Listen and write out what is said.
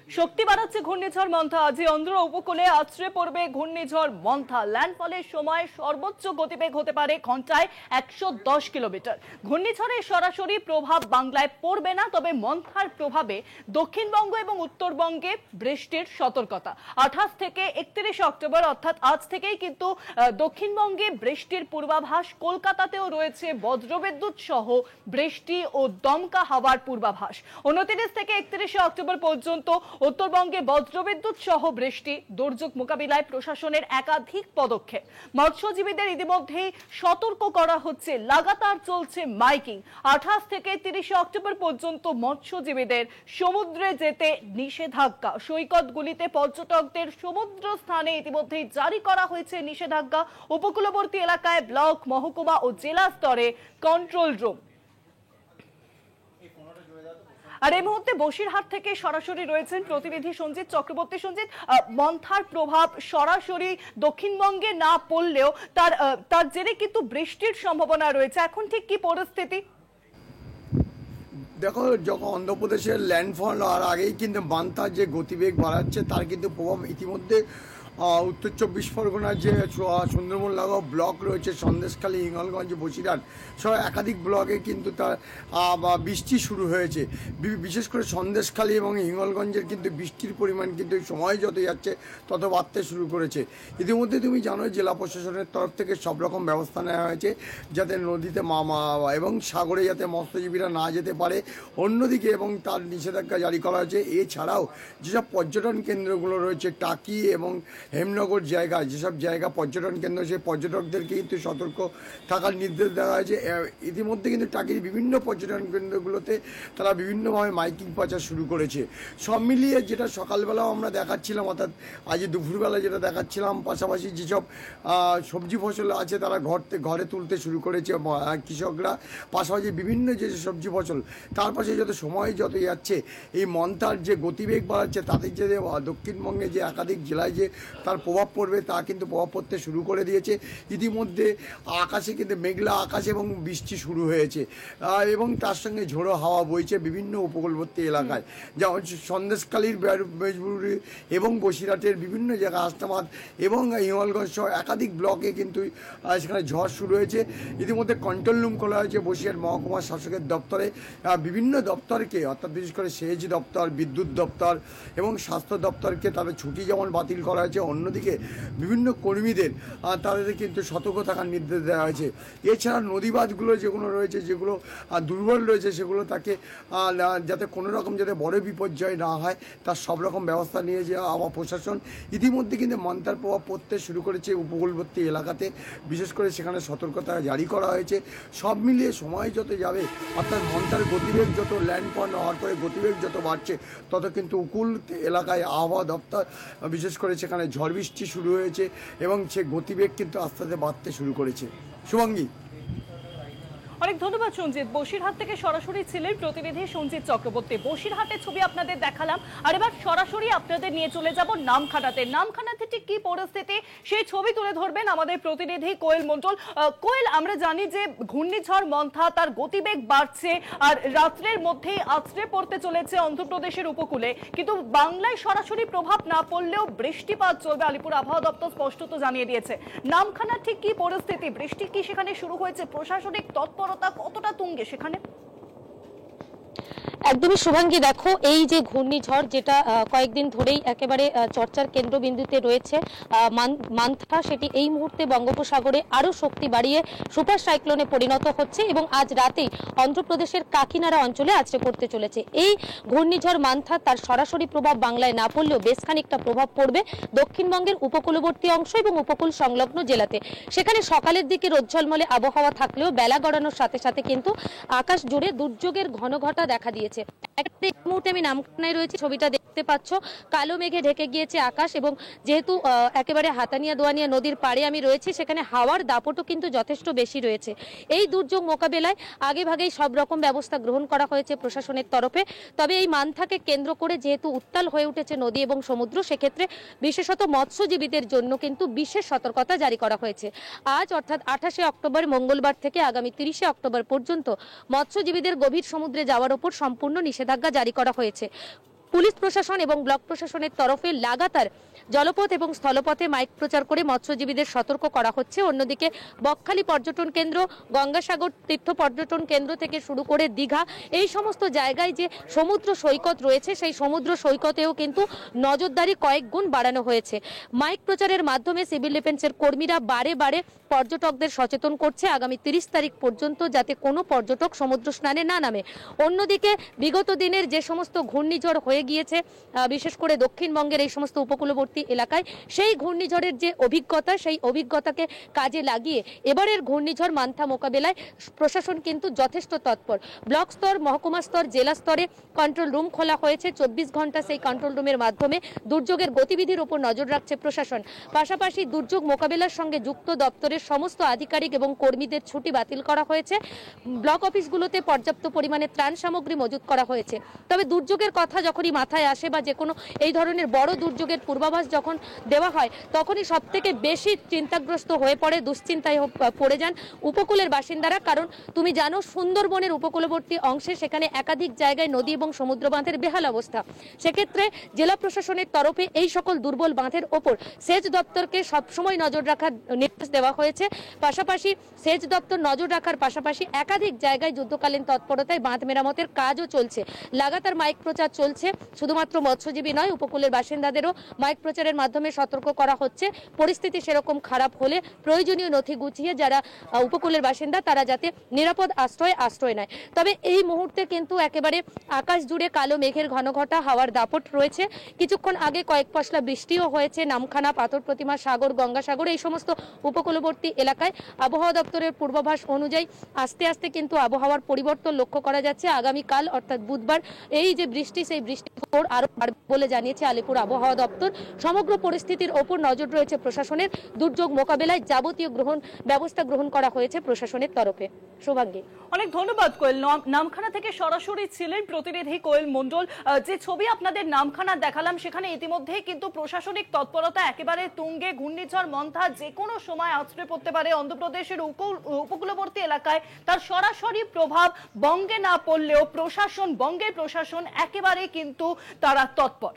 শক্তি বাড়াচ্ছে ঘূর্ণিঝড় মন্থা। আজই অন্ধ্র উপকূলে আছড়ে পড়বে ঘূর্ণিঝড় মন্থা। ল্যান্ডফলের সময় সর্বোচ্চ গতিবেগ হতে পারে ঘন্টায় 110 কিলোমিটার। ঘূর্ণিঝড়ের সরাসরি প্রভাব বাংলায় পড়বে না, তবে মন্থার প্রভাবে দক্ষিণবঙ্গ এবং উত্তরবঙ্গে বৃষ্টির সতর্কতা। 28 থেকে 31 অক্টোবর অর্থাৎ আজ থেকেই কিন্তু দক্ষিণবঙ্গে বৃষ্টির পূর্বাভাস। কলকাতাতেও রয়েছে বজ্রবিদ্যুৎ সহ বৃষ্টি ও দমকা হাওয়ার পূর্বাভাস। 29 থেকে 31 অক্টোবর পর্যন্ত উত্তরবঙ্গে বজ্রবিদ্যুৎ সহ বৃষ্টি। দুর্যোগ মোকাবিলায় প্রশাসনের একাধিক পদক্ষেপ। মৎস্যজীবীদের ইতিমধ্যেই সতর্ক করা হচ্ছে, লাগাতার চলছে মাইকিং। 28 থেকে 30 অক্টোবর পর্যন্ত মৎস্যজীবীদের সমুদ্রে যেতে নিষেধাজ্ঞা। সৈকতগুলিতে পর্যটকদের সমুদ্র স্থানে ইতিমধ্যেই জারি করা হয়েছে নিষেধাজ্ঞা। উপকূলবর্তী এলাকায় ব্লক, মহকুমা ও জেলা স্তরে কন্ট্রোল রুম। আর এই মুহূর্তে বসিরহাট থেকে সরাসরি রয়েছেন প্রতিনিধি সঞ্জিত চক্রবর্তী। সঞ্জিত, মন্থার প্রভাব সরাসরি দক্ষিণবঙ্গে না পড়লেও তার জেরে কিন্তু বৃষ্টির সম্ভাবনা রয়েছে। এখন ঠিক কি পরিস্থিতি? দেখো, যখন অন্ধ্রপ্রদেশের ল্যান্ডফল হওয়ার আগেই কিন্তু মান্থার যে গতিবেগ বাড়াচ্ছে তার কিন্তু প্রভাব ইতিমধ্যে উত্তর 24 পরগনার যে সুন্দরবন লাগাও ব্লক রয়েছে, সন্দেশখালী, হিঙ্গলগঞ্জ, বসিরহাট সহ একাধিক ব্লকে কিন্তু তার বৃষ্টি শুরু হয়েছে। বিশেষ করে সন্দেশখালী এবং হিঙ্গলগঞ্জের কিন্তু বৃষ্টির পরিমাণ কিন্তু সময় যত যাচ্ছে তত বাড়তে শুরু করেছে। ইতিমধ্যে তুমি জানো জেলা প্রশাসনের তরফ থেকে সব রকম ব্যবস্থা নেওয়া হয়েছে যাতে নদীতে এবং সাগরে যাতে মৎস্যজীবীরা না যেতে পারে, অন্যদিকে এবং তার নিষেধাজ্ঞা জারি করা হয়েছে। এছাড়াও যেসব পর্যটন কেন্দ্রগুলো রয়েছে, টাকি এবং হেমনগর জায়গা, যেসব জায়গা পর্যটন কেন্দ্র, সেই পর্যটকদেরকে কিন্তু সতর্ক থাকার নির্দেশ দেওয়া হয়েছে। ইতিমধ্যে কিন্তু টাকির বিভিন্ন পর্যটন কেন্দ্রগুলোতে তারা বিভিন্নভাবে মাইকিং প্রচার শুরু করেছে। সব মিলিয়ে যেটা সকালবেলাও আমরা দেখাচ্ছিলাম, অর্থাৎ আজ দুপুরবেলা যেটা দেখাচ্ছিলাম, পাশাপাশি যেসব সবজি ফসল আছে তারা ঘরে তুলতে শুরু করেছে কৃষকরা। পাশাপাশি বিভিন্ন যে সবজি ফসল, তার পাশে যত সময় যত যাচ্ছে এই মন্থার যে গতিবেগ বাড়াচ্ছে তাতে যে দক্ষিণবঙ্গে যে একাধিক জেলায় যে তার প্রভাব পড়বে তা কিন্তু প্রভাব পড়তে শুরু করে দিয়েছে। ইতিমধ্যে আকাশে কিন্তু মেঘলা আকাশ এবং বৃষ্টি শুরু হয়েছে এবং তার সঙ্গে ঝোড়ো হাওয়া বইছে বিভিন্ন উপকূলবর্তী এলাকায়, যেমন সন্দেশখালীর বেজবুড়ি এবং বসিরহাটের বিভিন্ন জায়গায়, হাসনাবাদ এবং হিঙ্গলগঞ্জ সহ একাধিক ব্লকে কিন্তু সেখানে ঝড় শুরু হয়েছে। ইতিমধ্যে কন্ট্রোল রুম খোলা হয়েছে বসিরহাট মহকুমা শাসকের দপ্তরে। বিভিন্ন দপ্তরকে, অর্থাৎ বিশেষ করে সেচ দপ্তর, বিদ্যুৎ দপ্তর এবং স্বাস্থ্য দপ্তরকে তাদের ছুটি যেমন বাতিল করা হয়েছে, অন্যদিকে বিভিন্ন কর্মীদের তাদের কিন্তু সতর্ক থাকার নির্দেশ দেওয়া হয়েছে। এছাড়া নদীবাঁধগুলো যেগুলো রয়েছে, যেগুলো দুর্বল রয়েছে, সেগুলো তাকে যাতে কোনো রকম যাতে বড় বিপর্যয় না হয় তার সব রকম ব্যবস্থা নিয়েছে আবহাওয়া প্রশাসন। ইতিমধ্যে কিন্তু মন্থার প্রভাব পড়তে শুরু করেছে উপকূলবর্তী এলাকাতে, বিশেষ করে সেখানে সতর্কতা জারি করা হয়েছে। সব মিলিয়ে সময় যত যাবে, অর্থাৎ মন্থার গতিবেগ যত ল্যান্ডফল হওয়ার পরে গতিবেগ যত বাড়ছে, তত কিন্তু উপকূল এলাকায় আবহাওয়া দপ্তর বিশেষ করে সেখানে ঝড় বৃষ্টি শুরু হয়েছে এবং সে গতিবেগ কিন্তু আস্তে আস্তে বাড়তে শুরু করেছে। শুভাঙ্গী, অনেক ধন্যবাদ সঞ্জিত। বসিরহাট থেকে সরাসরি ছিলেন প্রতিনিধি সঞ্জিত চক্রবর্তী। বসিরহাটের ছবি আপনাদের দেখালাম, আর এবার সরাসরি আপনাদের নিয়ে চলে যাব নামখানাতে। নামখানাতে ঠিক কি পরিস্থিতি সেই ছবি তুলে ধরবেন আমাদের প্রতিনিধি কোয়েল মন্ডল। কোয়েল, আমরা জানি যে ঘূর্ণিঝড় মন্থা তার গতিবেগ বাড়ছে আর রাত্রের মধ্যেই আছড়ে পড়তে চলেছে অন্ধ্রপ্রদেশের উপকূলে, কিন্তু বাংলায় সরাসরি প্রভাব না পড়লেও বৃষ্টিপাত চলবে, আলিপুর আবহাওয়া দপ্তর স্পষ্টত জানিয়ে দিয়েছে। নামখানার ঠিক কি পরিস্থিতি? বৃষ্টি কি সেখানে শুরু হয়েছে? প্রশাসনিক তৎপরতা কতটা তুঙ্গে সেখানে? একদমই শুভাঙ্গী, দেখো এই যে ঘূর্ণিঝড় যেটা কয়েকদিন ধরেই একেবারে চর্চার কেন্দ্রবিন্দুতে রয়েছে মান্থা, সেটি এই মুহূর্তে বঙ্গোপসাগরে আরো শক্তি বাড়িয়ে সুপার সাইক্লোনে পরিণত হচ্ছে এবং আজ রাতেই অন্ধ্রপ্রদেশের কাকিনাড়া অঞ্চলে আছড়ে পড়তে চলেছে। এই ঘূর্ণিঝড় মান্থা তার সরাসরি প্রভাব বাংলায় না পড়লেও বেশ খানিকটা প্রভাব পড়বে দক্ষিণবঙ্গের উপকূলবর্তী অংশ এবং উপকূল সংলগ্ন জেলাতে। সেখানে সকালের দিকে রোদঝলমলে আবহাওয়া থাকলেও বেলা গড়ানোর সাথে সাথে কিন্তু আকাশ জুড়ে দুর্যোগের ঘনঘটা দেখা দিয়েছে। এই মুহূর্তে আমি নামখানায় রয়েছি, ছবিটা দেখতে পাচ্ছ, কালো মেঘে ঢেকে গিয়েছে আকাশ এবং যেহেতু একেবারে হাতানিয়া দোয়ানিয়া নদীর পাড়ে আমি রয়েছি, সেখানে হাওয়ার দাপটও কিন্তু যথেষ্ট বেশি রয়েছে। এই দুর্যোগ মোকাবেলায় আগেভাগেই সব রকম ব্যবস্থা গ্রহণ করা হয়েছে প্রশাসনের তরফে। তবে এই মান্থাকে কেন্দ্র করে যেহেতু উত্তাল হয়ে উঠেছে নদী এবং সমুদ্র, সেক্ষেত্রে বিশেষত মৎস্যজীবীদের জন্য কিন্তু বিশেষ সতর্কতা জারি করা হয়েছে। আজ অর্থাৎ 28 অক্টোবর মঙ্গলবার থেকে আগামী 30 অক্টোবর পর্যন্ত মৎস্যজীবীদের গভীর সমুদ্রে যাওয়ার উপর সম্পূর্ণ নিষেধাজ্ঞা জারি করা হয়েছে। পুলিশ প্রশাসন এবং ব্লক প্রশাসনের তরফে লাগাতার জলপথ এবং স্থলপথে মাইক প্রচার করে মৎস্যজীবীদের সতর্ক করা হচ্ছে। অন্যদিকে বকখালি পর্যটন কেন্দ্র, গঙ্গাসাগর তীর্থ পর্যটন কেন্দ্র থেকে শুরু করে দীঘা, এই সমস্ত জায়গায় যে সমুদ্র সৈকত রয়েছে সেই সমুদ্র সৈকতেও কিন্তু নজরদারি কয়েক গুণ বাড়ানো হয়েছে। মাইক প্রচারের মাধ্যমে সিভিল ডিফেন্সের কর্মীরা বারে বারে পর্যটকদের সচেতন করছে আগামী 30 তারিখ পর্যন্ত যাতে কোনো পর্যটক সমুদ্র স্নানে না নামে। অন্যদিকে বিগত দিনের যে সমস্ত ঘূর্ণিঝড় হয়ে গিয়েছে বিশেষ করে দক্ষিণবঙ্গের এই সমস্ত উপকূলবর্তী এলাকায়, সেই ঘূর্ণিঝড়ের যে অভিজ্ঞতা সেই অভিজ্ঞতাকে কাজে লাগিয়ে এবারের ঘূর্ণিঝড় মান্থা মোকাবেলায় প্রশাসন কিন্তু যথেষ্ট তৎপর। ব্লক স্তর, মহকুমা স্তর, জেলা স্তরে কন্ট্রোল রুম খোলা হয়েছে। 24 ঘন্টা সেই কন্ট্রোল রুমের মাধ্যমে দুর্যোগের গতিবিধির উপর নজর রাখছে প্রশাসন। পাশাপাশি দুর্যোগ মোকাবেলার সঙ্গে যুক্ত দপ্তরের সমস্ত আধিকারিক এবং কর্মীদের ছুটি বাতিল করা হয়েছে। ব্লক অফিসগুলোতে পর্যাপ্ত পরিমাণে ত্রাণ সামগ্রী মজুত করা হয়েছে। তবে দুর্যোগের কথা যখনই মাথায় আসে বা যে কোনো এই ধরনের বড় দুর্যোগের পূর্বাভাস যখন দেওয়া হয় তখনই সব থেকে বেশি চিন্তাগ্রস্ত হয়ে পড়ে, দুশ্চিন্তায় পড়ে যান উপকূলের বাসিন্দারা। কারণ তুমি জানো সুন্দরবনের উপকূলবর্তী অংশে সেখানে একাধিক জায়গায় নদী এবং সমুদ্র বাঁধের বেহাল অবস্থা। সেক্ষেত্রে জেলা প্রশাসনের তরফে এই সকল দুর্বল বাঁধের ওপর সেচ দপ্তরকে সবসময় নজর রাখার নির্দেশ দেওয়া হয়েছে। পাশাপাশি সেচ দপ্তর নজর রাখার পাশাপাশি একাধিক জায়গায় যুদ্ধকালীন তৎপরতায় বাঁধ মেরামতের কাজও চলছে। লাগাতার মাইক প্রচার চলছে। শুধুমাত্র মৎস্যজীবী নয়, উপকূলের বাসিন্দাদেরও মাইক প্রচারের মাধ্যমে সতর্ক করা হচ্ছে। পরিস্থিতি সেরকম খারাপ হলে প্রয়োজনীয় নথি গুছিয়ে যারা উপকূলের বাসিন্দা তারা যাতে নিরাপদ আশ্রয় নেয়। তবে এই মুহূর্তে কিন্তু একেবারে আকাশ জুড়ে কালো মেঘের ঘনঘটা হাওয়ার দাপট রয়েছে। কিছুক্ষণ আগে কয়েক পশলা বৃষ্টিও হয়েছে নামখানা, পাথর প্রতিমা, সাগর, গঙ্গাসাগর এই সমস্ত উপকূলবর্তী এলাকায়। আবহাওয়া দপ্তরের পূর্বাভাস অনুযায়ী আস্তে আস্তে কিন্তু আবহাওয়ার পরিবর্তন লক্ষ্য করা যাচ্ছে। আগামীকাল অর্থাৎ বুধবার এই যে বৃষ্টি সেই বৃষ্টি আরো বাড়বে বলে জানিয়েছে আলিপুর আবহাওয়া দপ্তর। সমগ্র পরিস্থিতির ওপর নজর রয়েছে প্রশাসনের। দুর্যোগ মোকাবেলায় যাবতীয় ব্যবস্থা গ্রহণ করা হয়েছে প্রশাসনের তরফে। শুভাঙ্গী, অনেক ধন্যবাদ কোয়েল। নামখানা থেকে সরাসরি ছিলেন প্রতিনিধি কোয়েল মণ্ডল। যে ছবি আপনাদের নামখানা দেখালাম সেখানে ইতিমধ্যে কিন্তু প্রশাসনিক তৎপরতা একেবারে তুঙ্গে। ঘূর্ণিঝড় মন্থা যে কোনো সময় আছড়ে পড়তে পারে অন্ধ্রপ্রদেশের উপকূলবর্তী এলাকায়। তার সরাসরি প্রভাব বঙ্গে না পড়লেও বঙ্গের প্রশাসন একেবারে কিন্তু তারা তৎপর।